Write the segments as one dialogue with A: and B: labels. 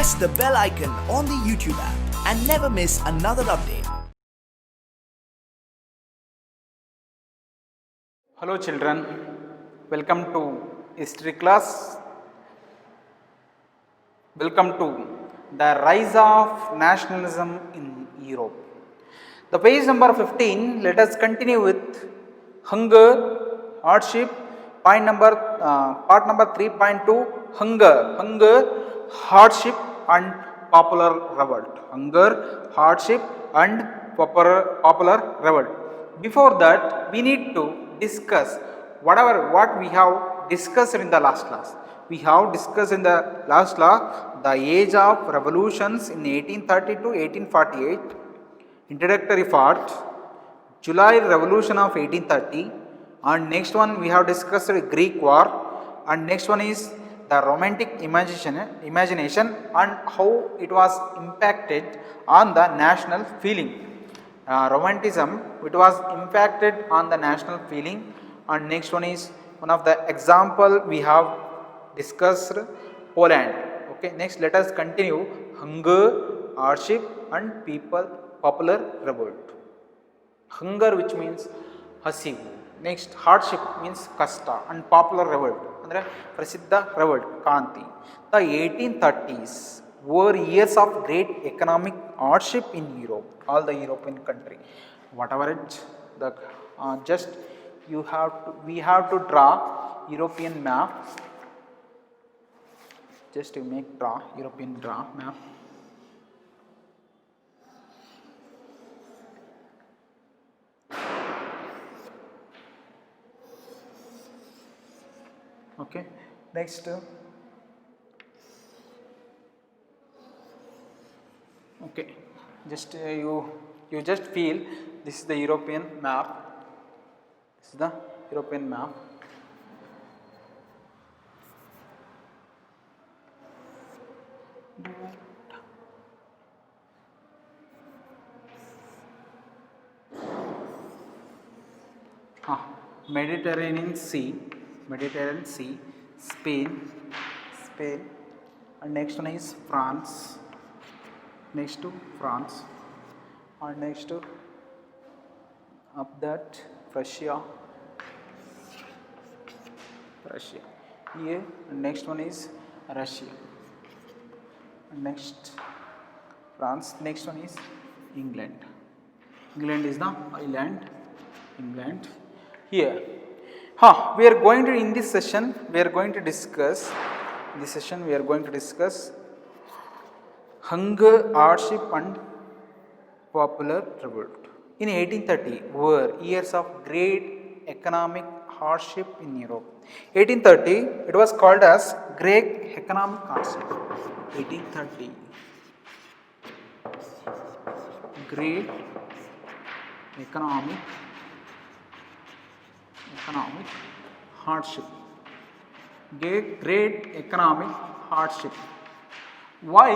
A: press the bell icon on the YouTube app and never miss another update.
B: Hello children, welcome to history class. Welcome to the rise of nationalism in Europe. The page number 15, let us continue with hunger, hardship, part number 3.2, hunger, hardship and popular revolt. Hunger, hardship and popular revolt. Before that, we need to discuss what we have discussed in the last class. We have discussed in the last class the age of revolutions in 1830 to 1848, introductory part, July Revolution of 1830, and next one we have discussed the Greek War, and next one is the Romantic imagination and how it was impacted on the national feeling. Romanticism, it was impacted on the national feeling, and next one is one of the example we have discussed Poland. Okay, next let us continue hunger, hardship and popular revolt. Hunger, which means hasivu. Next, hardship means kasta and popular revolt andre prasiddha revolt Kanti. The 1830s were years of great economic hardship in Europe, all the European country. Whatever it, the just we have to draw European map. Just to make European map. Okay, next. Okay, just you just feel this is the European map. This is the European map. Mediterranean Sea, Spain, and next one is France. Next to France, and next to up that Russia. Here, and next one is Russia. And next France. Next one is England. England is the island. England. Here, we are going to in this session we are going to discuss. Hunger, hardship and popular revolt. In 1830 were years of great economic hardship in Europe. 1830 it was called as Great Economic Hardship. 1830 Great Economic Hardship. Great Economic Hardship. Why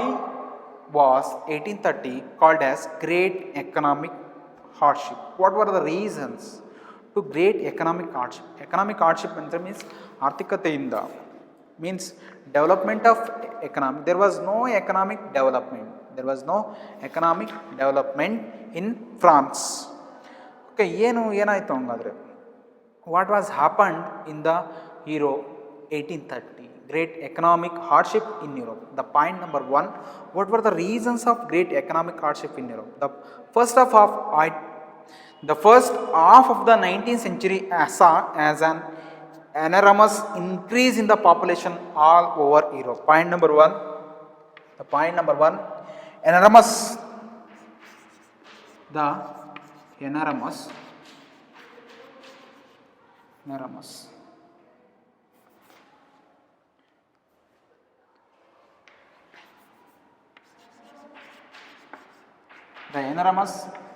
B: was 1830 called as Great Economic Hardship? What were the reasons to Great Economic Hardship? Economic hardship means arthikateinda, means development of economic. There was no economic development. In France. Okay, ಏನಾಯ್ತು ಹಂಗಾದ್ರೆ? What was happened in the Europe 1830? Great economic hardship in Europe. The point number 1, what were the reasons of great economic hardship in Europe? The first half of the 19th century saw as an enormous increase in the population all over Europe. Point number 1, enormous. The enormous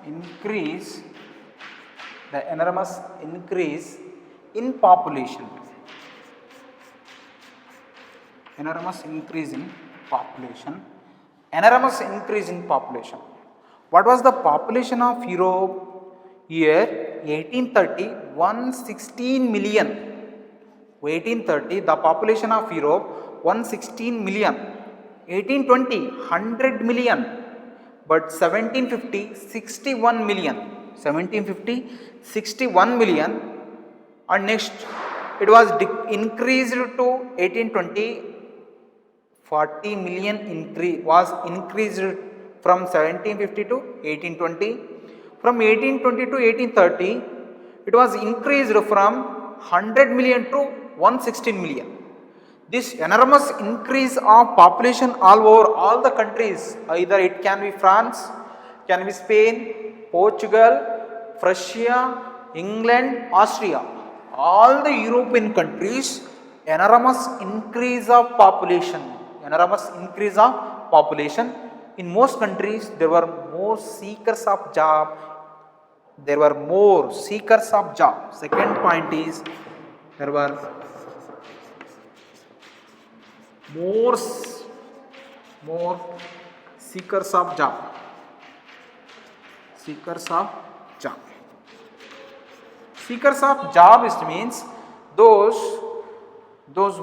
B: increase in population. Enormous increase in population. What was the population of Europe year 1830? 116 million. 1830 the population of Europe 116 million. 1820 100 million, but 1750 61 million. 1750 61 million, and next it was increased to 1820 40 million was increased from 1750 to 1820. From 1820 to 1830 it was increased from 100 million to 116 million. This enormous increase of population all over all the countries, either it can be France, can be Spain, Portugal, Russia, England, Austria, all the European countries, enormous increase of population, In most countries there were more seekers of job, Second point is there were more seekers of job. Seekers of job means those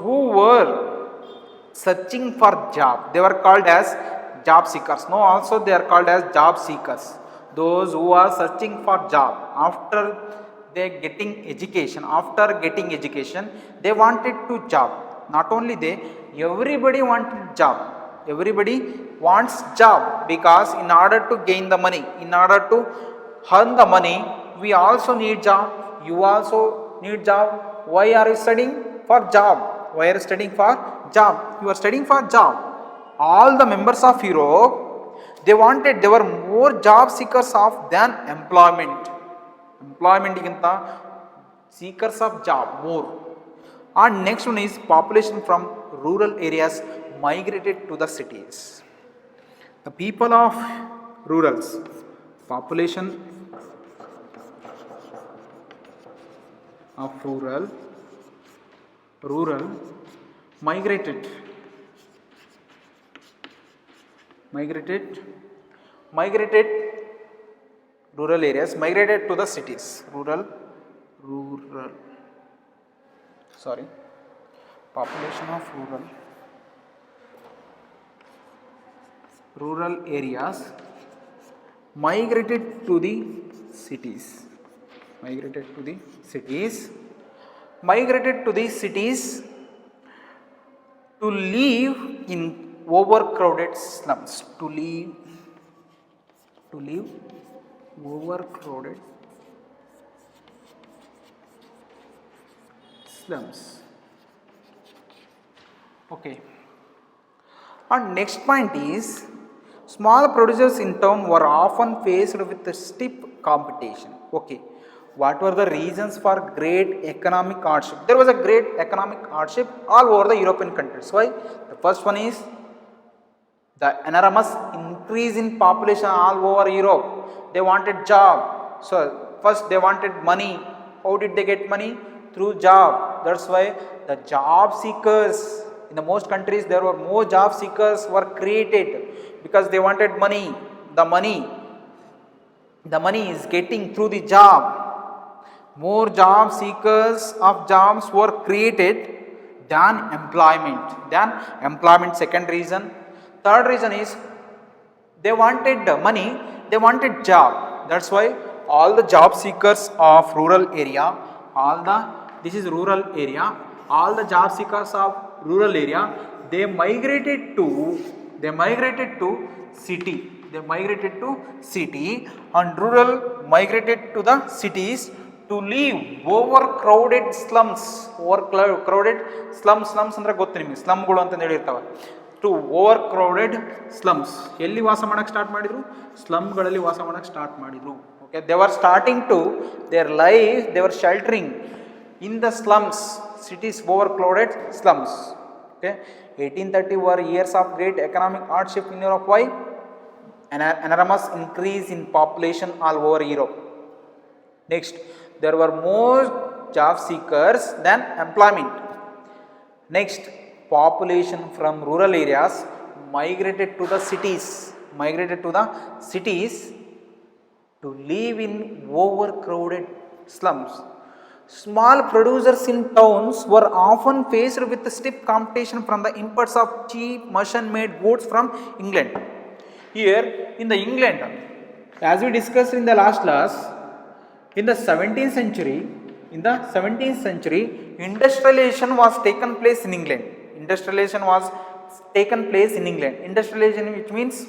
B: who were searching for job, they were called as job seekers. No, also they are called as job seekers. Those who are searching for job after getting education, they wanted to job. Not only they, everybody wanted job. Everybody wants job, because in order to gain the money, in order to earn the money, we also need job. You also need job. Why are you studying for job? You are studying for job. All the members of Europe, they were more job seekers than employment. Seekers of job more. And next one is population from rural areas migrated to the cities. The people of population of rural migrated rural areas migrated to the cities. Population of rural areas migrated to the cities. To live in overcrowded slums. Overcrowded slums. Okay. And next point is, small producers in town were often faced with stiff competition. Okay. What were the reasons for great economic hardship? There was a great economic hardship all over the European countries. Why? The first one is the enormous increase in population all over Europe. They wanted job. So first they wanted money. How did they get money? Through job. That's why the job seekers, in the most countries there were more job seekers were created, because they wanted money. The money is getting through the job. More job seekers of jobs were created than employment. Second reason. Third reason is they wanted money, they wanted job. That's why all the job seekers of rural area, all the job seekers of rural area, they migrated to city. And rural migrated to the cities to live overcrowded slums. Slums ಅಂದ್ರೆ ಗೊತ್ತು ನಿಮಗೆ, ಸ್ಲಮ್ಗಳು ಅಂತ ಹೇಳಿರ್ತಾವೆ. To overcrowded slums. ಎಲ್ಲಿ ವಾಸ ಮಾಡಕ್ಕೆ start ಮಾಡಿದ್ರು? ಸ್ಲಮ್ಗಳಲ್ಲಿ ವಾಸ ಮಾಡಕ್ಕೆ ಸ್ಟಾರ್ಟ್ ಮಾಡಿದ್ರು. Okay, they were starting to their life, they were sheltering in the slums, cities overcrowded slums. Okay, 1830 were years of great economic hardship in Europe. Why? An enormous increase in population all over Europe. Next, there were more job seekers than employment. Next, population from rural areas migrated to the cities to live in overcrowded slums. Small producers in towns were often faced with stiff competition from the imports of cheap machine-made goods from England. Here in the England, as we discussed in the last class, in the 17th century, industrialization was taken place in England. Industrialization, which means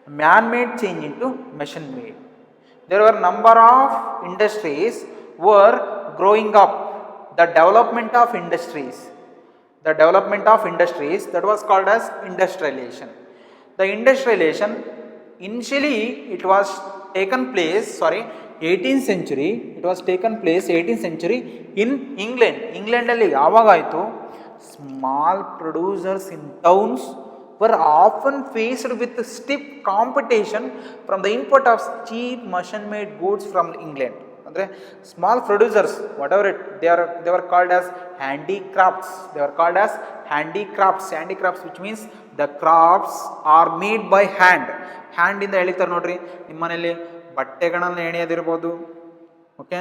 B: man-made change into machine-made. There were number of industries were growing up. The development of industries that was called as industrialization. The industrialization initially it was taken place 18th century. It was taken place 18th century in England. ಅಲ್ಲಿ ಯಾವಾಗಾಯಿತು? Small producers in towns were often faced with stiff competition from the import of cheap machine-made goods from England. ಅಂದರೆ small producers, whatever they were called as handicrafts. Handicrafts, which means the crafts are made by hand. ಇಂದ ಎಳಿತಾರೆ ನೋಡ್ರಿ, ನಿಮ್ಮ ಮನೆಯಲ್ಲಿ ಬಟ್ಟೆಗಳನ್ನು ಎಣೆಯೋದಿರ್ಬೋದು. Okay,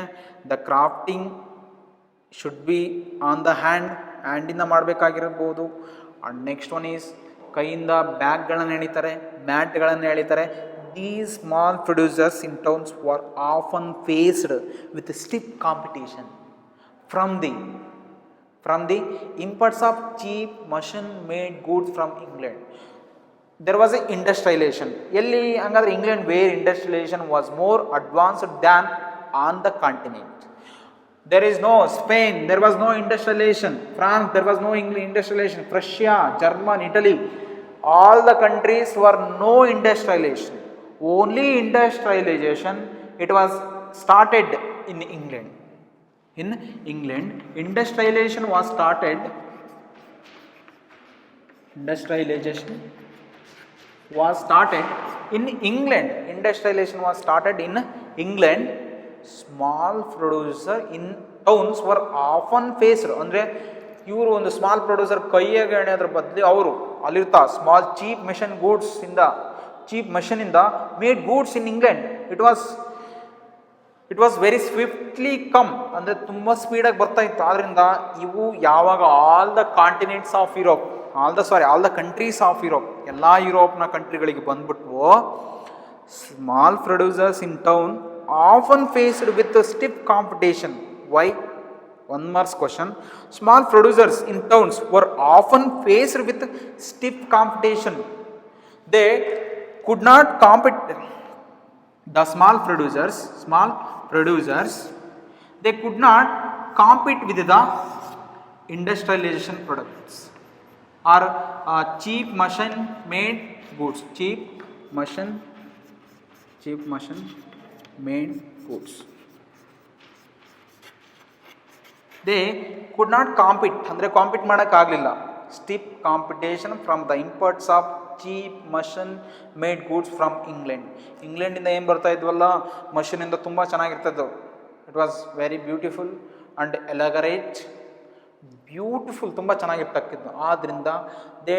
B: the crafting should be on the ಹ್ಯಾಂಡಿಂದ ಮಾಡಬೇಕಾಗಿರ್ಬೋದು. ಅಂಡ್ ನೆಕ್ಸ್ಟ್ ಒನ್ ಈಸ್ ಕೈಯಿಂದ ಬ್ಯಾಗ್ಗಳನ್ನು ಎಣಿತಾರೆ, ಮ್ಯಾಟ್ಗಳನ್ನು ಎಳಿತಾರೆ. These small producers in towns were often faced with stiff competition from the imports of cheap machine-made goods from England. There was a industrialization. Elli hangadre England, where industrialization was more advanced than on the continent. There is no Spain, there was no industrialization. France, there was no industrialization. Russia, Germany, Italy, all the countries were no industrialization. Only industrialization, it was started in England. Industrialization was started in England. Small producer in towns were often faced. ಅಂದರೆ ಇವರು ಒಂದು small producer ಕೈಯಾಗ ಎಣೆಯೋದ್ರ ಬದಲು ಅವರು ಅಲ್ಲಿರ್ತಾ small cheap machine ಇಂದ made goods in England. It was very swiftly come, ಅಂದರೆ ತುಂಬ ಸ್ಪೀಡಾಗಿ ಬರ್ತಾ ಇತ್ತು. ಆದ್ದರಿಂದ ಇವು ಯಾವಾಗ all the countries of Europe, ಎಲ್ಲ ಯುರೋಪ್ನ ಕಂಟ್ರಿಗಳಿಗೆ ಬಂದ್ಬಿಟ್ವು, small producers in town often faced with a stiff competition. Why? One more question. Small producers in towns were often faced with stiff competition. They could not compete. The small producers, they could not compete with the industrialization products or cheap machine-made goods. Cheap made goods. They could not compete, ಅಂದರೆ compete ಮಾಡೋಕ್ಕಾಗಲಿಲ್ಲ. Stiff competition from the imports of cheap machine made goods from ಇಂಗ್ಲೆಂಡಿಂದ ಏನು ಬರ್ತಾ ಇದ್ವಲ್ಲ, ಮಷಿನಿಂದ ತುಂಬ ಚೆನ್ನಾಗಿರ್ತದ್ದು. It was very beautiful and elaborate, ತುಂಬ ಚೆನ್ನಾಗಿರ್ತಕ್ಕಿದ್ದು. ಆದ್ದರಿಂದ they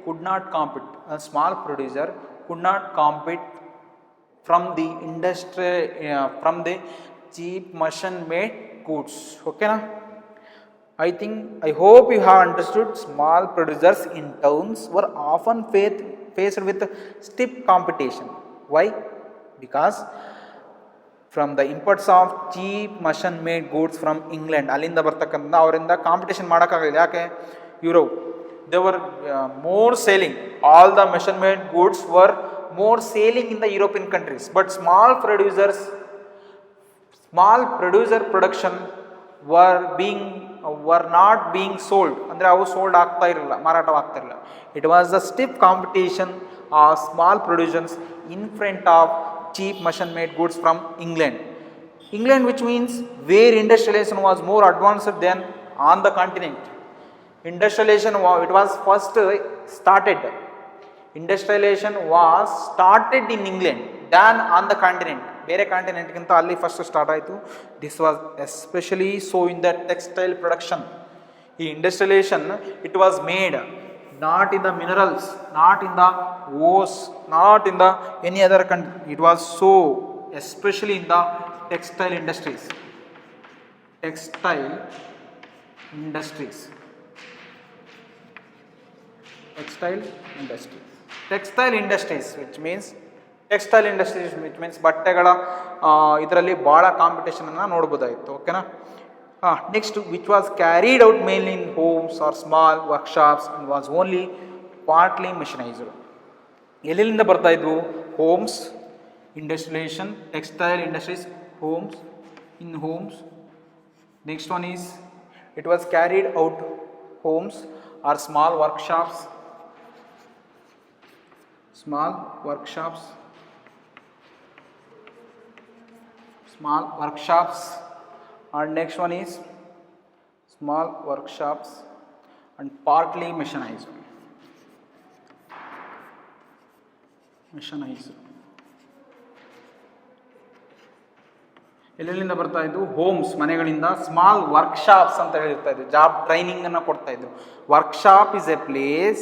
B: could not compete, small producer could not compete from the cheap machine-made goods. Okay na? I hope you have understood. Small producers in towns were often faced with stiff competition. Why? Because from the imports of cheap machine-made goods from England, ಅಲ್ಲಿಂದ ಬರ್ತಕ್ಕಂಥ ಅವರಿಂದ competition ಮಾಡೋಕ್ಕಾಗಲಿಲ್ಲ. ಯಾಕೆ? Europe, they were more selling. All the machine-made goods were more selling in the European countries, but small producer production were not being sold. ಅಂದರೆ ಅವು sold ಆಗ್ತಾ ಇರಲಿಲ್ಲ, ಮಾರಾಟವಾಗ್ತಾ ಇರಲಿಲ್ಲ. It was a stiff competition of small producers in front of cheap machine-made goods from England, which means where industrialization was more advanced than on the continent. Industrialization was started in England than on the continent. ಬೇರೆ ಕಾಂಟಿನೆಂಟ್ಗಿಂತ ಅಲ್ಲಿ first start ಆಯಿತು. This was especially so in the textile production. ಈ industrialisation it was made not in the minerals, not in the ores, not in the any other country. It was so especially in the textile industries. textile industries. Textile industries which means ಬಟ್ಟೆಗಳ ಇದರಲ್ಲಿ ಭಾಳ ಕಾಂಪಿಟೇಷನನ್ನು ನೋಡ್ಬೋದಾಯಿತು. ಓಕೆನಾ. Next which was carried out mainly in homes or small workshops and was only partly mechanised. ಎಲ್ಲಿಂದ ಬರ್ತಾ ಇದ್ವು? Homes, industrialisation, textile industries, homes, in homes. Next one is it was carried out homes or small workshops and next one is small workshops and partly mechanized. ಎಲ್ಲೆಲ್ಲಿಂದ ಬರ್ತಾ ಇದ್ದು? Homes, ಮನೆಗಳಿಂದ. Small workshops ಅಂತ ಹೇಳಿರ್ತಾ ಇದ್ರು, job training ಅನ್ನು ಕೊಡ್ತಾ ಇದ್ರು. Workshop is A place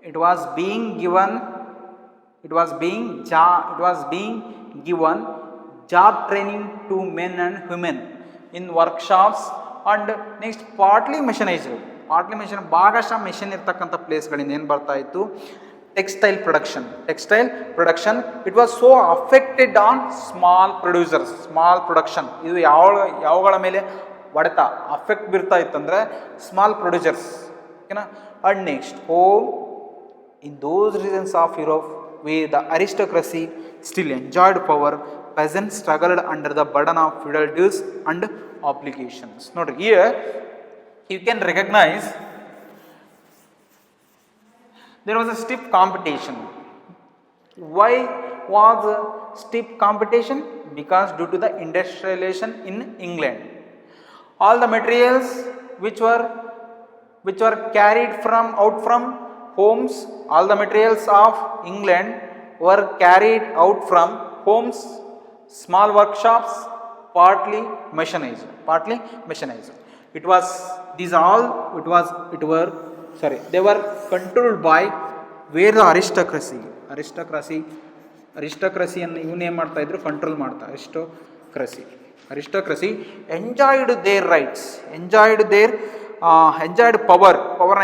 B: it was being given job training to men and women in workshops. and next partly mechanized, ಭಾಗಶಃ machine ಇರ್ತಕ್ಕಂಥ ಪ್ಲೇಸ್ಗಳಿಂದ ಏನು ಬರ್ತಾ ಇತ್ತು? textile production. It was so affected on small production. ಇದು ಯಾವಗಳ ಮೇಲೆ ಹೊಡೆತ ಅಫೆಕ್ಟ್ ಬೀರ್ತಾ ಇತ್ತಂದ್ರೆ small producers. ಓಕೆನಾ. And next home in those regions of Europe where the aristocracy still enjoyed power, peasants struggled under the burden of feudal dues and obligations. Notice here you can recognize there was a stiff competition. Why was a stiff competition? Because due to the industrialization in England, all the materials which were carried out from homes, all the materials of England were carried out from homes, small workshops, partly mechanized. They were controlled by where the aristocracy ಅನ್ನು ಇವನು ಏನು ಮಾಡ್ತಾ ಇದ್ರು? Control ಮಾಡ್ತಾ. aristocracy enjoyed their rights, enjoyed power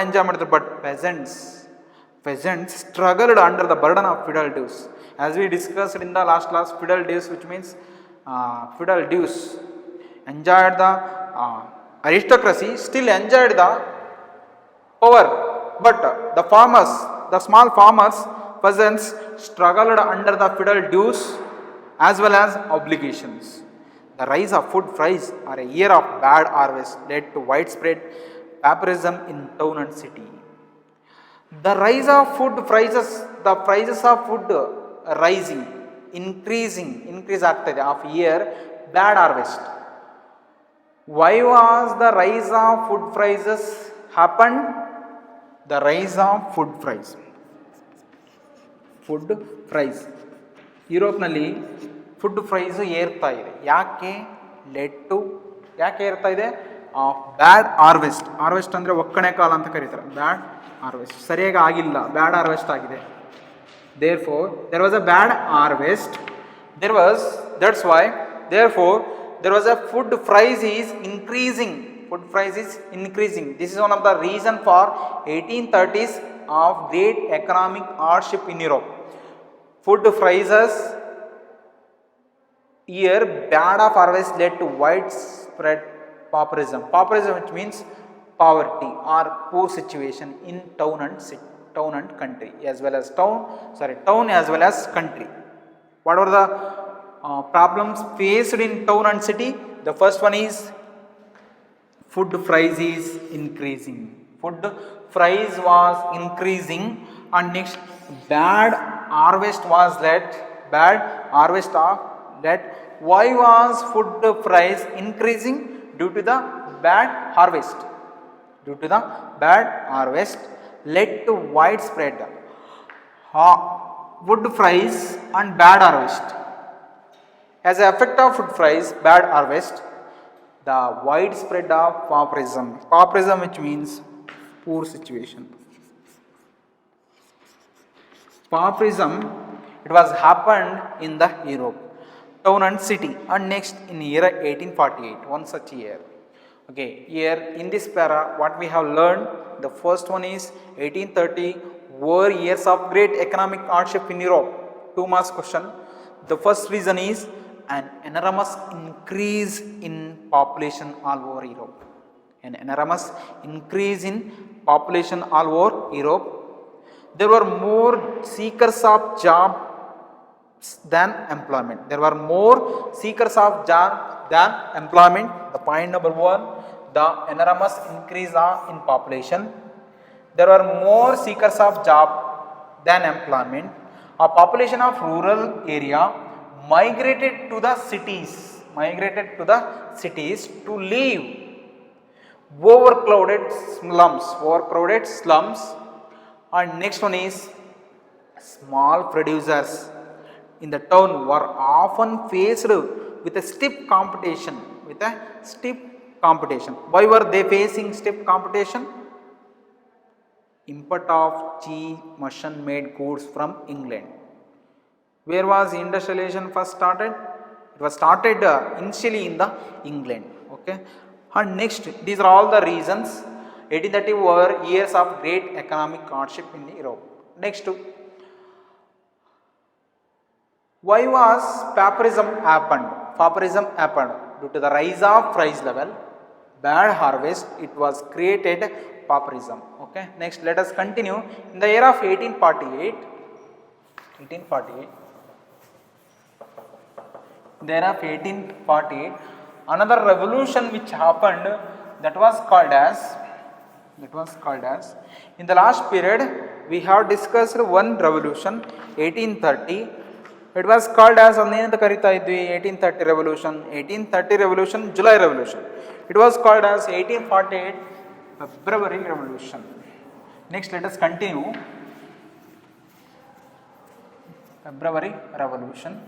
B: enjoy ಮಾಡಿದ್ರು. But peasants struggled under the burden of feudal dues. As we discussed in the last class, feudal dues, which means feudal dues, enjoyed the aristocracy still enjoyed the power, but the small farmers, peasants struggled under the feudal dues as well as obligations. The rise of food price or a year of bad harvest led to widespread pauperism in town and city. The rise of food prices, the prices of food rising, increase ಆಗ್ತಾ ಇದೆ of year bad harvest. Why was the rise of food prices happened? The rise of food price ಯುರೋಪ್ನಲ್ಲಿ food price ಏರ್ತಾ ಇದೆ. ಯಾಕೆ ಏರ್ತಾ ಇದೆ? ಬ್ಯಾಡ್ harvest ಅಂದರೆ ಒಕ್ಕಣೆ ಕಾಲ ಅಂತ ಕರೀತಾರೆ. ಬ್ಯಾಡ್ ಹಾರ್ವೆಸ್ಟ್ ಸರಿಯಾಗಿ ಆಗಿಲ್ಲ, ಬ್ಯಾಡ್ ಹಾರ್ವೆಸ್ಟ್ ಆಗಿದೆ. therefore there was a bad harvest. That's why therefore there was a food price is increasing. This is one of the reason for 1830s of great economic hardship in Europe. Food prices year bad of harvest led to widespread pauperism, which means poverty or poor situation in town and country as well as town as well as country. What are the problems faced in town and city? The first one is food price is increasing. Food price was increasing, and next bad harvest was led. Why was food price increasing? Due to the bad harvest. Led to widespread food price and bad harvest. As an effect of food price, bad harvest, the widespread of pauperism, which means poor situation. Pauperism, it was happened in the Europe. town and city. And next in year 1848, one such year. Okay, here in this para what we have learned, the first one is 1830 were years of great economic hardship in Europe. 2 marks question. The first reason is an enormous increase in population all over Europe. An enormous increase in population all over Europe. There were more seekers of jobs than employment. There were more seekers of job than employment. The point number one, the enormous increase in population. There were more seekers of job than employment. A population of rural area migrated to the cities to live overcrowded slums. And next one is small producers in the town were often faced with a stiff competition. Why were they facing stiff competition? Import of cheap machine made goods from England. Where was industrialization first started? It was started initially in the England. Okay. And next, these are all the reasons. 1830 were years of great economic hardship in Europe. Next, why was pauperism happened? Pauperism happened due to the rise of price level, bad harvest. It was created pauperism. Okay. Next, let us continue. In the year of 1848, in the year of 1848, another revolution which happened, that was called as in the last period we have discussed one revolution 1830. It was called as 1830 revolution, July revolution. It was called as 1848 February revolution. Next, let us continue. February revolution.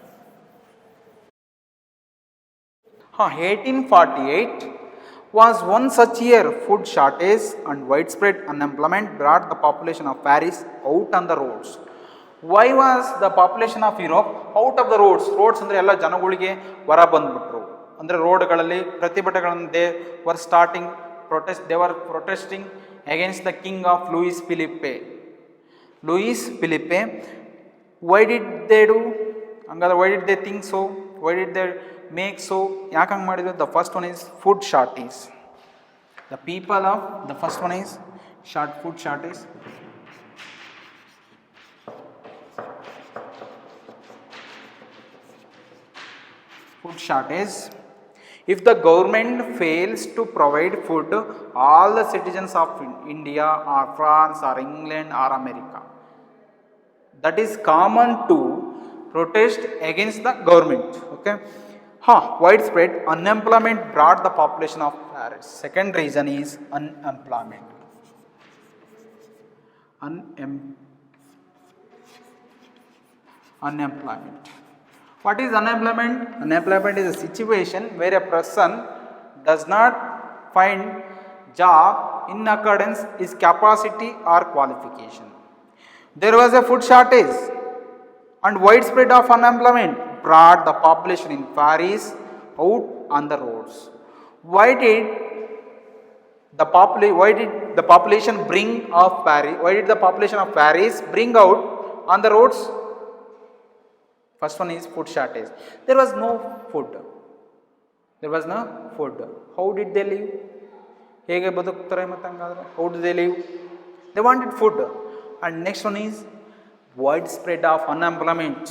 B: 1848 was one such year. Food shortage and widespread unemployment brought the population of Paris out on the roads. Why was the population of Europe out of the roads? Roads ಅಂದರೆ ಎಲ್ಲ ಜನಗಳಿಗೆ ಹೊರ ಬಂದ್ಬಿಟ್ರು. ಅಂದರೆ ರೋಡ್ಗಳಲ್ಲಿ ಪ್ರತಿಭಟನೆಗಳನ್ನು they were protesting against the king of Louis Philippe. Why did they do? ಹಂಗಾದ್ರೆ why did they think so? Why did they make so? ಯಾಕೆ ಹಂಗೆ ಮಾಡಿದ್ರು? The first one is food shortage. The first one is food shortage. Food shortage. If the government fails to provide food, all the citizens of India or France or England or America, that is common to protest against the government. Okay. Widespread unemployment brought the population of Paris. Second reason is unemployment. Unemployment. What is unemployment? Unemployment is a situation where a person does not find job in accordance with his capacity or qualification. There was a food shortage and widespread of unemployment brought the population in Paris out on the roads. Why did the population of Paris bring out on the roads? First one is food shortage. There was no food. How did they live? ಹೇಗೆ ಬದುಕ್ತಾರೆ ಮತ್ತೆ ಹಂಗಾದ್ರೆ? How did they live? They wanted food. And next one is widespread of unemployment.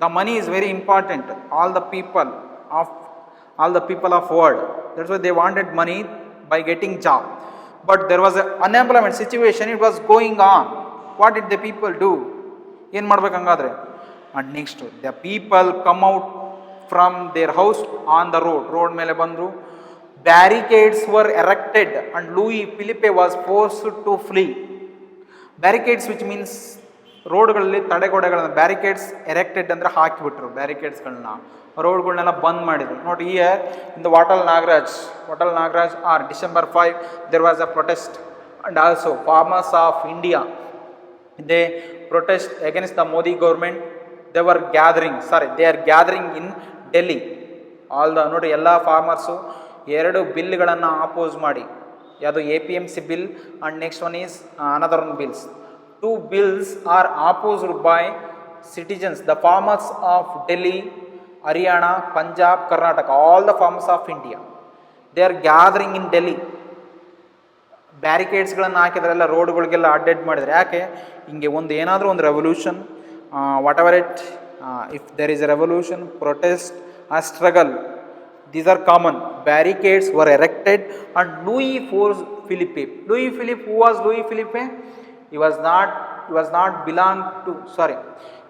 B: The money is very important. All the people of world. That's why they wanted money by getting job. But there was an unemployment situation. It was going on. What did the people do? ಏನು ಮಾಡ್ಬೇಕು ಹಂಗಾದ್ರೆ? And next, the people come out from their house on the road ಮೇಲೆ ಬಂದರು. Barricades were erected and Louis Philippe was forced to flee. Barricades, which means ರೋಡ್ಗಳಲ್ಲಿ ತಡೆಗೋಡೆಗಳನ್ನು, barricades erected ಅಂದರೆ ಹಾಕಿಬಿಟ್ರು. ಬ್ಯಾರಿಕೇಡ್ಸ್ಗಳನ್ನ ರೋಡ್ಗಳನ್ನೆಲ್ಲ ಬಂದ್ ಮಾಡಿದ್ರು. ನೋಡಿ here in the wattle Nagaraj are December 5 there was a protest, and also farmers of India, they protest against the Modi government. They are gathering in Delhi all the ನೋಡಿ ಎಲ್ಲ ಫಾರ್ಮರ್ಸು 2 ಬಿಲ್ಗಳನ್ನು ಆಪೋಸ್ ಮಾಡಿ, ಯಾವುದು APMC bill and next one is another one bills. 2 bills are opposed by citizens, the farmers of Delhi, Haryana, Punjab, Karnataka, all the farmers of India. They are gathering in Delhi. ಬ್ಯಾರಿಕೇಡ್ಸ್ಗಳನ್ನು ಹಾಕಿದ್ರೆಲ್ಲ ರೋಡ್ಗಳಿಗೆಲ್ಲ ಅಡ್ಡೆಡ್ ಮಾಡಿದರೆ ಯಾಕೆ? ಹಿಂಗೆ ಒಂದು ಏನಾದರೂ ಒಂದು revolution, whatever it, if there is a revolution, protest or struggle, these are common. Barricades were erected and Louis Philippe. Louis Philippe, who was Louis Philippe?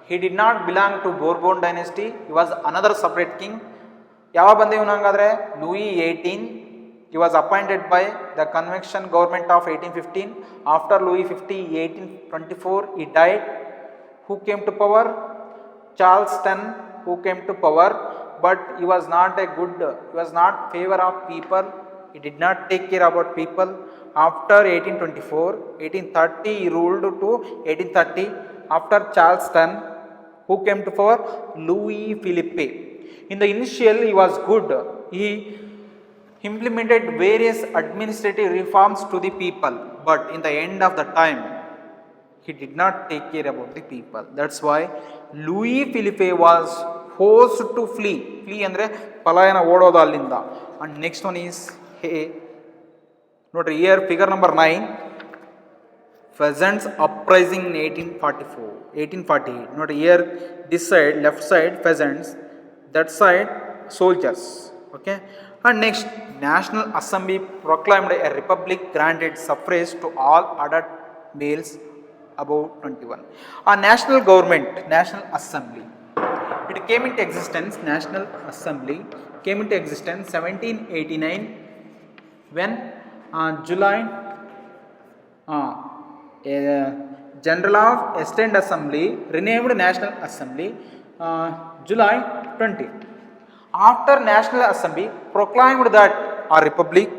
B: He did not belong to Bourbon dynasty. He was another separate king. ಯಾವಾಗ ಬಂದ ಇವನು ಹಂಗಾದ್ರೆ? Louis 18. He was appointed by the convention government of 1815. After Louis 50, 1824, he died. Who came to power? Charles X, who came to power, but he was not favor of people. He did not take care about people. After 1824, 1830 he ruled to 1830. After Charles X, who came to power? Louis Philippe. In the initial he was good. He implemented various administrative reforms to the people, but in the end of the time he did not take care about the people. That's why Louis Philippe was forced to flee ಅಂದರೆ ಪಲಾಯನ ಓಡೋದು ಅಲ್ಲಿಂದ. And next one is ನೋಡ್ರಿ here figure number 9, peasants uprising in 1848. ನೋಡ್ರಿ here this side left side peasants, that side soldiers. Okay. And next national assembly proclaimed a republic, granted suffrage to all adult males above 21. A national government, National Assembly, it came into existence, National Assembly came into existence 1789 when July General of Extended Assembly renamed National Assembly July 20. After National Assembly proclaimed that a republic,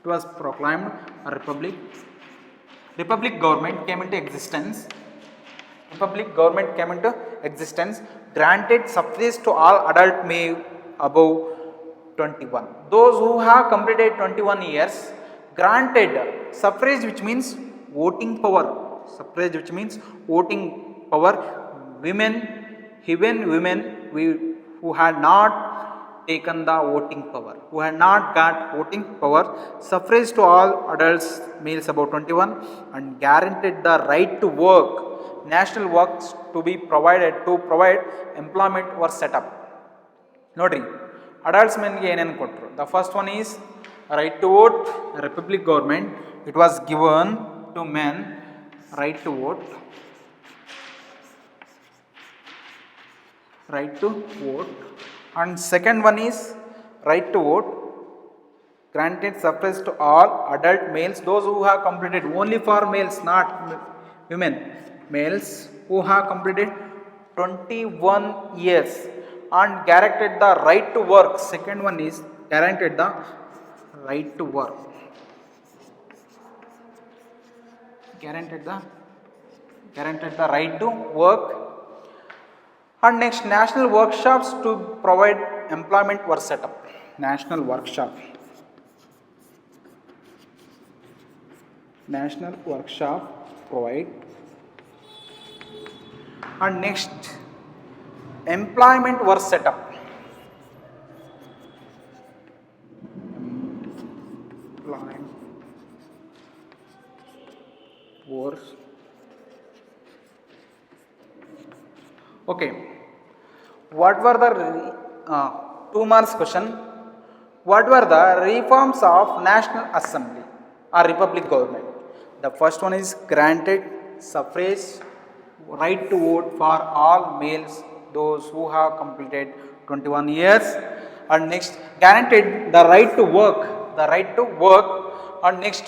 B: it was proclaimed a republic. Republic government came into existence. Granted suffrage to all adult male above 21. Those who have completed 21 years granted suffrage, which means voting power. Women, even women who had not taken the voting power, who had not got voting power, suffrage to all adults males above 21, and guaranteed the right to work. National works to be provided to provide employment were set up. Nodri adults menಗೆ ಏನೇನು ಕೊಟ್ಟರು? The first one is right to vote. Republic government, it was given to men right to vote. And second one is right to vote, granted suffrage to all adult males, those who have completed, only for males, not women, males who have completed 21 years, and guaranteed the right to work. Second one is guaranteed the right to work. Guaranteed the right to work. And next, national workshops to provide employment were set up. National workshop provide. And next, employment were set up. Okay, what were the 2 marks question? What were the reforms of National Assembly or Republic government? The first one is granted suffrage, right to vote for all males, those who have completed 21 years, and next guaranteed the right to work, and next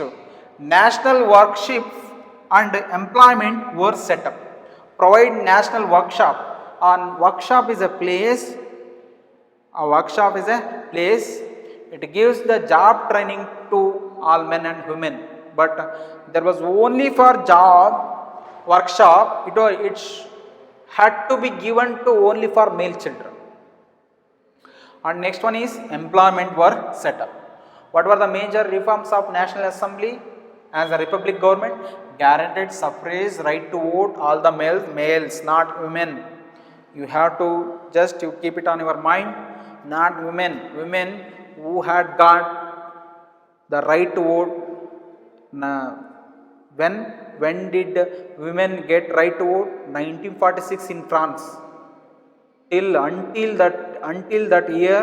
B: national workshop and employment were set up. Provide national workshop. And workshop is a place, it gives the job training to all men and women, but there was only for job workshop, it had to be given to only for male children. And next one is employment were set up. What were the major reforms of National Assembly as a republic government? Guaranteed suffrage right to vote, all the males, not women. You have to just you keep it on your mind, not women. Women who had got the right to vote. Now, when did women get right to vote? 1946 in France. Until that year,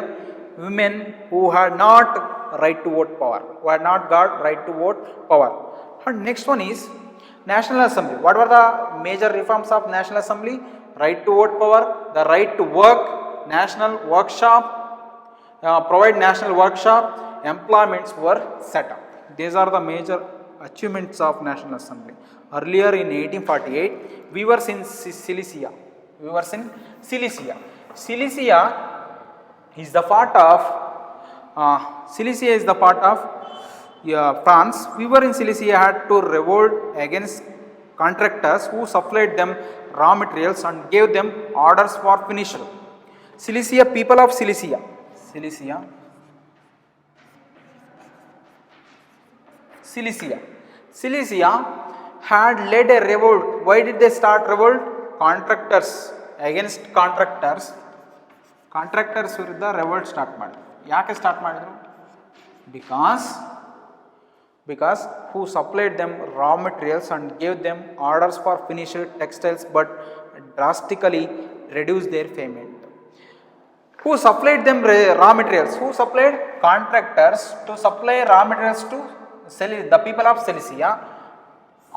B: women who had not right to vote power, who had not got right to vote power. And next one is National Assembly. What were the major reforms of National Assembly? Right to vote power, the right to work, national workshop, provide national workshop, employments were set up. These are the major achievements of National Assembly. Earlier in 1848, we were in Silesia. Silesia is the part of France. We were in Silesia had to revolt against contractors who supplied them raw materials and gave them orders for finished. Silesia, people of Silesia had led a revolt. Why did they start revolt? Contractors ವಿರುದ್ಧ ರೆವೋಲ್ಟ್ start ಮಾಡಿದ್ರು. ಯಾಕೆ start ಮಾಡಿದ್ರು? Because who supplied them raw materials and gave them orders for finished textiles but drastically reduced their payment. Who supplied them raw materials? Who supplied? Contractors to supply raw materials to the people of Silesia.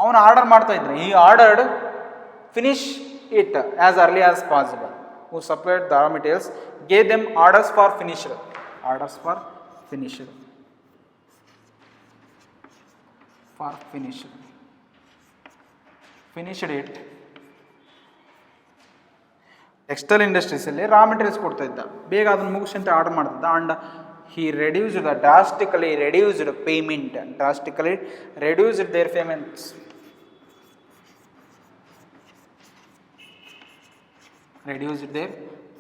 B: ಅವನು order ಮಾಡ್ತಾ ಇದ್ರು. He ordered finish it as early as possible. Who supplied the raw materials gave them orders for finished it. Textile ಇಂಡಸ್ಟ್ರೀಸಲ್ಲಿ raw materials ಕೊಡ್ತಾ ಇದ್ದ, ಬೇಗ ಅದನ್ನು ಮುಗಿಸಿ ಅಂತ ಆರ್ಡರ್ ಮಾಡ್ತಿದ್ದ. And he drastically reduced their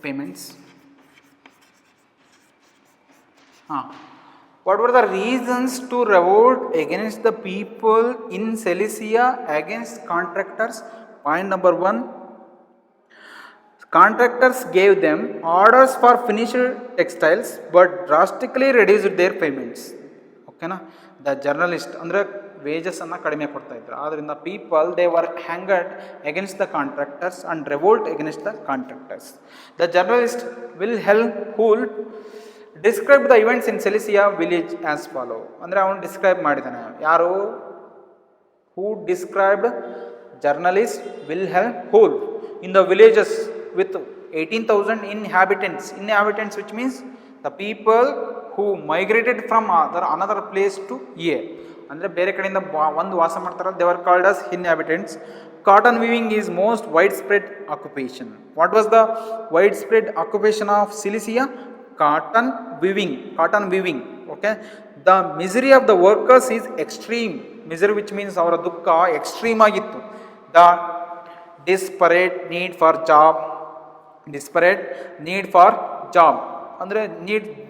B: payments. What were the reasons to revolt against the people in Silesia against contractors? Point number 1. Contractors gave them orders for finished textiles but drastically reduced their payments. ಓಕೆನಾ? The journalist ಅಂದರೆ ವೇಜಸನ್ನು ಕಡಿಮೆ ಕೊಡ್ತಾ ಇದ್ರು. ಆದ್ದರಿಂದ people they were angered against the contractors and revolt against the contractors. The journalist Wilhelm Wolff describe the events in Silesia village as follow. ಅಂದರೆ ಅವನು describe ಮಾಡಿದ್ದಾನೆ. ಯಾರು? Who described? Journalist Wilhelm Wolff. In the villages with 18,000 inhabitants, which means the people who migrated from another place to here, ಅಂದರೆ ಬೇರೆ ಕಡೆಯಿಂದ ಒಂದು ವಾಸ ಮಾಡ್ತಾರೆ. they were called as inhabitants. Cotton weaving is most widespread occupation. What was the widespread occupation of Silesia? Cotton weaving. Okay. The misery of the workers is extreme. Misery, which means ಅವರ ದುಃಖ extreme ಆಗಿತ್ತು. The desperate need for job ಅಂದರೆ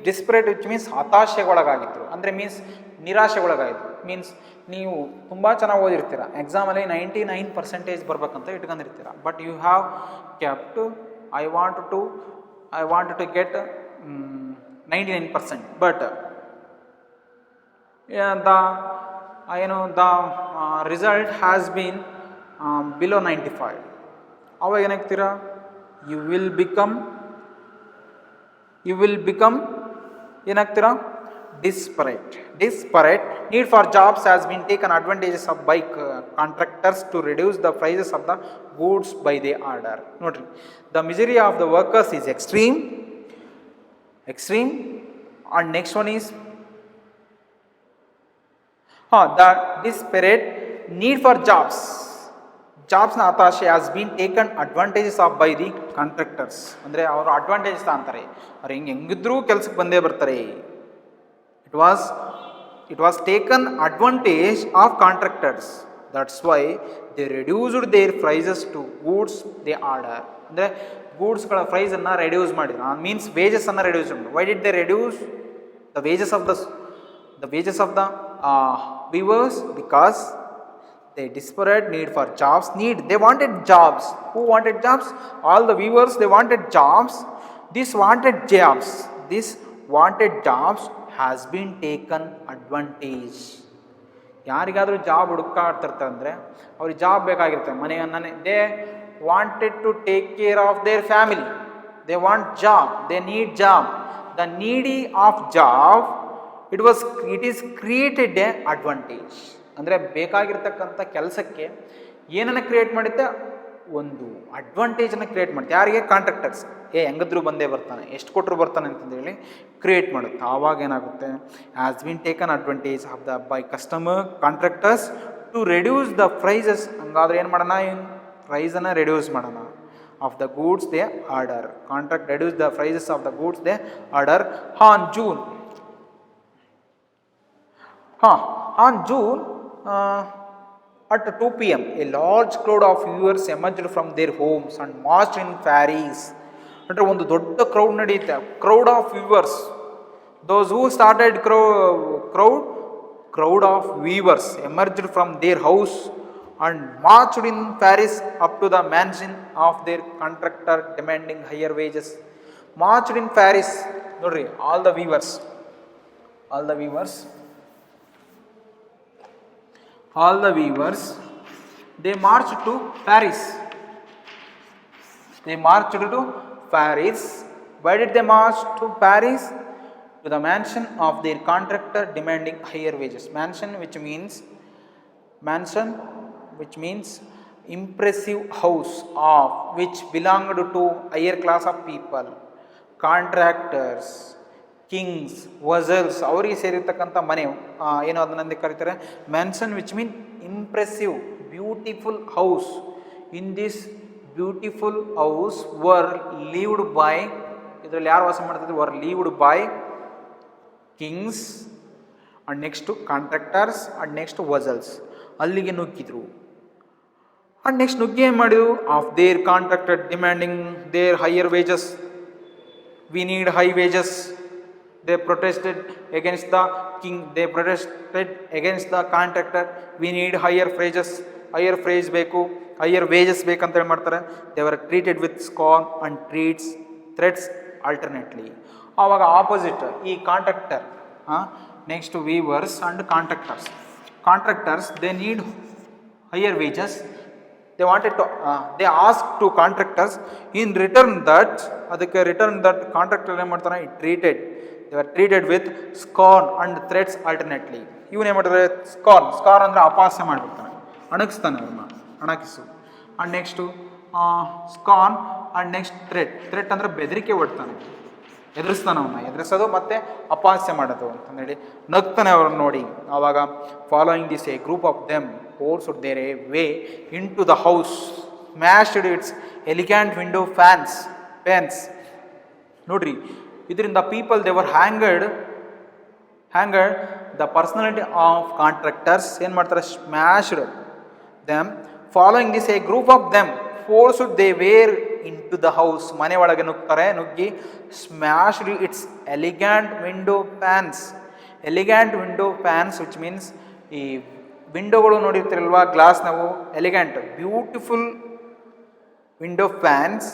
B: ಡಿಸ್ಪರೇಟ್ which means ಹತಾಶೆಗೊಳಗಾಗಿದ್ರು. ಅಂದರೆ means ನಿರಾಶೆಗೊಳಗಾಯಿತು. Means ನೀವು ತುಂಬ ಚೆನ್ನಾಗಿ ಓದಿರ್ತೀರ, ಎಕ್ಸಾಮಲ್ಲಿ 99% ಬರ್ಬೇಕಂತ ಇಟ್ಕೊಂಡಿರ್ತೀರ, but you have kept I want to get 99%, but the result has been below 95. ಅವಾಗ ಏನಾಗ್ತೀರಾ? You will become ಏನಾಗ್ತೀರಾ? Disparate. Need for jobs has been taken advantages of by contractors to reduce the prices of the goods by their order. Notice, the misery of the workers is extreme. And next one is the desperate need for ಜಾಬ್ಸ್ನ ಹತಾಶೆ has been taken advantages of by the contractors. ಅಂದರೆ ಅವರು advantages ಅಂತಾರೆ, ಅವ್ರು ಹೆಂಗಿದ್ರೂ ಕೆಲ್ಸಕ್ಕೆ ಬಂದೇ ಬರ್ತಾರೆ. It was taken advantage of contractors. That's why they reduced their prices to goods they order. ಅಂದರೆ ಗೂಡ್ಸ್ಗಳ ಪ್ರೈಸನ್ನು ರೆಡ್ಯೂಸ್ ಮಾಡಿದ್ರು, ಮೀನ್ಸ್ ವೇಜಸನ್ನು ರೆಡ್ಯೂಸ್ ಮಾಡಿದ್ರು. Why did they reduce the wages of the weavers? Because they desperate need for jobs, they wanted jobs. Who wanted jobs? All the weavers, they wanted jobs. This wanted jobs has been taken advantage. ಯಾರಿಗಾದರೂ job ಹುಡುಕಾಡ್ತಿರ್ತಾರೆ ಅಂದರೆ ಅವ್ರಿಗೆ job ಬೇಕಾಗಿರ್ತಾರೆ, ಮನೆಯನ್ನೇ. They wanted to take care of their family, they want job, they need job. The need of job it is created a advantage. ಅಂದರೆ ಬೇಕಾಗಿರ್ತಕ್ಕಂಥ ಕೆಲಸಕ್ಕೆ ಏನನ್ನು ಕ್ರಿಯೇಟ್ ಮಾಡುತ್ತೆ, ಒಂದು ಅಡ್ವಾಂಟೇಜನ್ನು ಕ್ರಿಯೇಟ್ ಮಾಡುತ್ತೆ. ಯಾರಿಗೆ? ಕಾಂಟ್ರಾಕ್ಟರ್ಸ್. ಹೆಂಗದ್ರೂ ಬಂದೇ ಬರ್ತಾನೆ, ಎಷ್ಟು ಕೊಟ್ಟರು ಬರ್ತಾನೆ ಅಂತಂದೇಳಿ ಕ್ರಿಯೇಟ್ ಮಾಡುತ್ತೆ. ಆವಾಗ ಏನಾಗುತ್ತೆ, has been taken advantage of the by customer contractors to reduce the prices. ಹಂಗಾದ್ರೆ ಏನು ಮಾಡೋಣ, ಪ್ರೈಸನ್ನು ರೆಡ್ಯೂಸ್ ಮಾಡೋಣ of the goods they order. Contract reduce the prices of the goods they order. On June at 2 p.m. a large crowd of viewers emerged from their homes and marched in ferries. ಅಂದರೆ ಒಂದು ದೊಡ್ಡ crowd ನಡೆಯುತ್ತೆ, crowd of viewers. Those who started crowd of weavers emerged from their house and marched in ferries up to the mansion of their contractor demanding higher wages. Marched in ferries, ನೋಡ್ರಿ, all the weavers they marched to Paris. Why did they march to Paris? To the mansion of their contractor demanding higher wages. Mansion which means impressive house of which belonged to higher class of people. Contractors, kings, vassals ಅವರಿಗೆ ಸೇರಿರ್ತಕ್ಕಂಥ ಮನೆ ಏನು ಅದನ್ನಂದೇ ಕರೀತಾರೆ mansion, which mean impressive beautiful house. In this beautiful house were lived by, ಇದರಲ್ಲಿ ಯಾರು ವಾಸ ಮಾಡ್ತಿದ್ರು, were lived by kings and next contractors and next vassals. ಅಲ್ಲಿಗೆ ನುಗ್ಗಿದ್ರು. ಅಂಡ್ ನೆಕ್ಸ್ಟ್ ನುಗ್ಗಿ ಏನು ಮಾಡಿದ್ರು, of their contractor demanding their higher wages. We need high wages. They protested against the king, they protested against the contractor. We need higher wages ಬೇಕು, higher wages ಬೇಕಂತ ಹೇಳಿ ಮಾಡ್ತಾರೆ. They were treated with scorn and threats alternately. ಆವಾಗ opposite ಈ contractor, next viewers and contractors they need higher wages. They asked to contractors in return that contractor ಏನು ಮಾಡ್ತಾನೆ, they were treated with scorn and threats alternately. ಇವನೇನು ಮಾಡಿದ್ರೆ, ಸ್ಕಾರ್ನ್ ಅಂದರೆ ಅಪಹಾಸ್ಯ ಮಾಡಿಬಿಡ್ತಾನೆ, ಅಣಗಿಸ್ತಾನೆ ಅವ್ರನ್ನ, ಅಣಗಿಸು. And next scorn and next threat ಅಂದರೆ ಬೆದರಿಕೆ ಒಡ್ತಾನೆ, ಎದುರಿಸ್ತಾನೆ, ಅವನ್ನ ಎದುರಿಸೋದು ಮತ್ತು ಅಪಹಾಸ್ಯ ಮಾಡೋದು ಅಂತಂದೇಳಿ ನಗ್ತಾನೆ ಅವ್ರನ್ನ ನೋಡಿ. ಆವಾಗ following this a group of them forced their way into the house, smashed its elegant window panes. ನೋಡ್ರಿ, ಇದರಿಂದ people they were angered the personality of contractors ಏನು ಮಾಡ್ತಾರೆ, smashed them. Following this a group of them forced their way into the house. ಮನೆ ಒಳಗೆ ನುಗ್ಗಿ smashed its elegant window panes which means ಈ ವಿಂಡೋಗಳು ನೋಡಿರ್ತಿರಲ್ವಾ, ಗ್ಲಾಸ್ ನಾವು elegant beautiful window panes.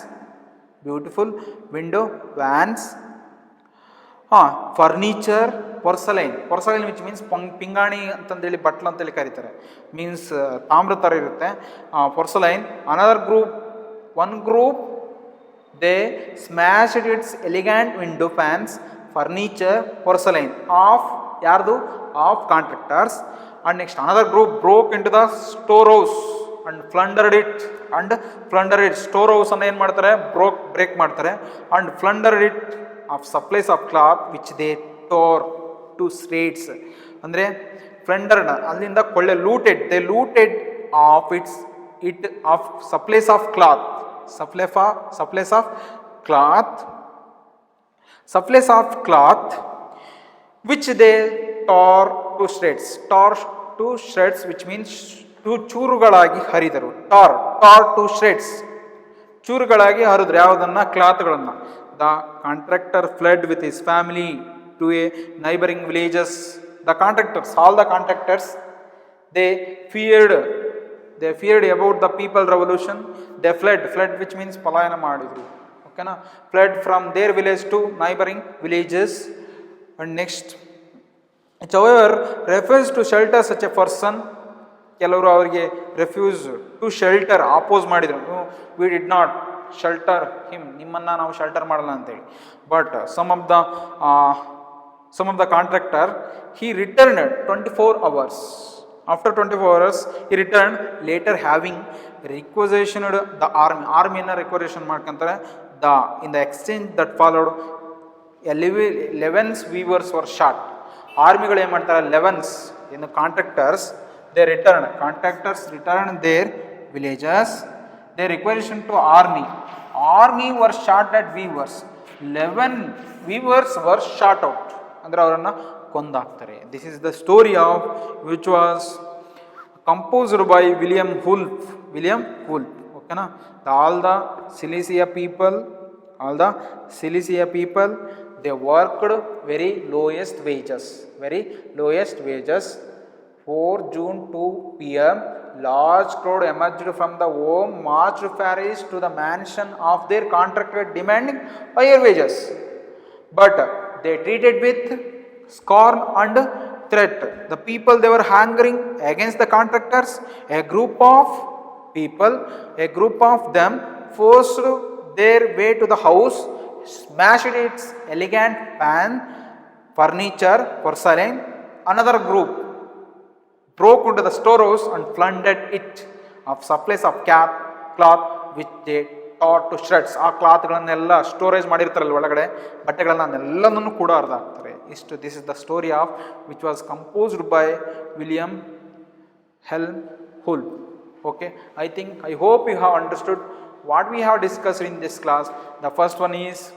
B: Furniture, porcelain which means ಪಿಂಗಾಣಿ ಅಂತಂದೇಳಿ ಬಟ್ಲು ಅಂತೇಳಿ ಕರೀತಾರೆ, ಮೀನ್ಸ್ ತಾಮ್ರ ಥರ ಇರುತ್ತೆ porcelain. One group they smashed its elegant window panes, furniture, ಪೊರ್ಸಲೈನ್ of ಯಾರ್ದು, of contractors. And next another group broke into the storehouse and plundered it. Storehouse ಅನ್ನು ಏನು ಮಾಡ್ತಾರೆ, ಬ್ರೇಕ್ ಮಾಡ್ತಾರೆ. And plundered it of supplies of cloth which they tore to shreds. ಅಂದರೆ plundered ಅಲ್ಲಿಂದ ಕೊಳ್ಳೆ, they looted of supplies of cloth which they tore to shreds which means ಚೂರುಗಳಾಗಿ ಹರಿದರು. Tore to shreds, ಚೂರುಗಳಾಗಿ ಹರಿದ್ರು ಯಾವುದನ್ನು, ಕ್ಲಾತ್ಗಳನ್ನು. The contractor fled with his family to a neighbouring villages. The contractors, all the contractors, they feared about the people revolution. They fled which means ಪಲಾಯನ ಮಾಡಿದರು. ಓಕೆನಾ, fled from their village to neighbouring villages. And next, its however refused to shelter such a person. ಕೆಲವರು ಅವರಿಗೆ refuse to shelter, oppose ಮಾಡಿದರು. We did not shelter him, ನಿಮ್ಮನ್ನು ನಾವು shelter ಮಾಡಲ್ಲ ಅಂತೇಳಿ. But some of the contractor, he returned 24 hours. After 24 hours he returned, later having requisitioned the army requisition ಮಾಡ್ಕೊಂತಾರೆ. In the exchange that followed 11 weavers were shot. ಆರ್ಮಿಗಳು ಏನು ಮಾಡ್ತಾರೆ, 11 ಇನ್ನು contractors returned their villages. They requisition to army were shot at weavers. 11 weavers were shot out, ಅಂದರೆ ಅವರನ್ನು ಕೊಂದಾಕ್ತಾರೆ. This is the story of which was composed by William Woolf. ಓಕೆನಾ. All the Silesia people, they worked very lowest wages. 4 June 2 p.m. large crowd emerged from the home, marched Paris to the mansion of their contractor demanding higher wages. But they treated with scorn and threat the people they were hungering against the contractors. A group of them forced their way to the house, smashed its elegant furniture, porcelain. Another group broke into the storehouse and plundered it of supplies of cloth which they tore to shreds. ಆ ಕ್ಲಾತ್ಗಳನ್ನೆಲ್ಲ storage ಮಾಡಿರ್ತಾರಲ್ಲ ಒಳಗಡೆ ಬಟ್ಟೆಗಳನ್ನೆಲ್ಲನೂ ಕೂಡ ಹರಿದಾಕ್ತಾರೆ. This is the story of which was composed by William Woolf. Okay, I hope you have understood what we have discussed in this class. The first one is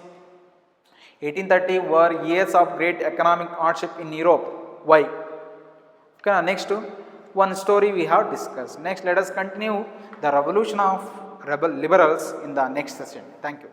B: 1830 were years of great economic hardship in Europe. Why? Okay, next one story we have discussed. Next, let us continue the revolution of liberals in the next session. Thank you.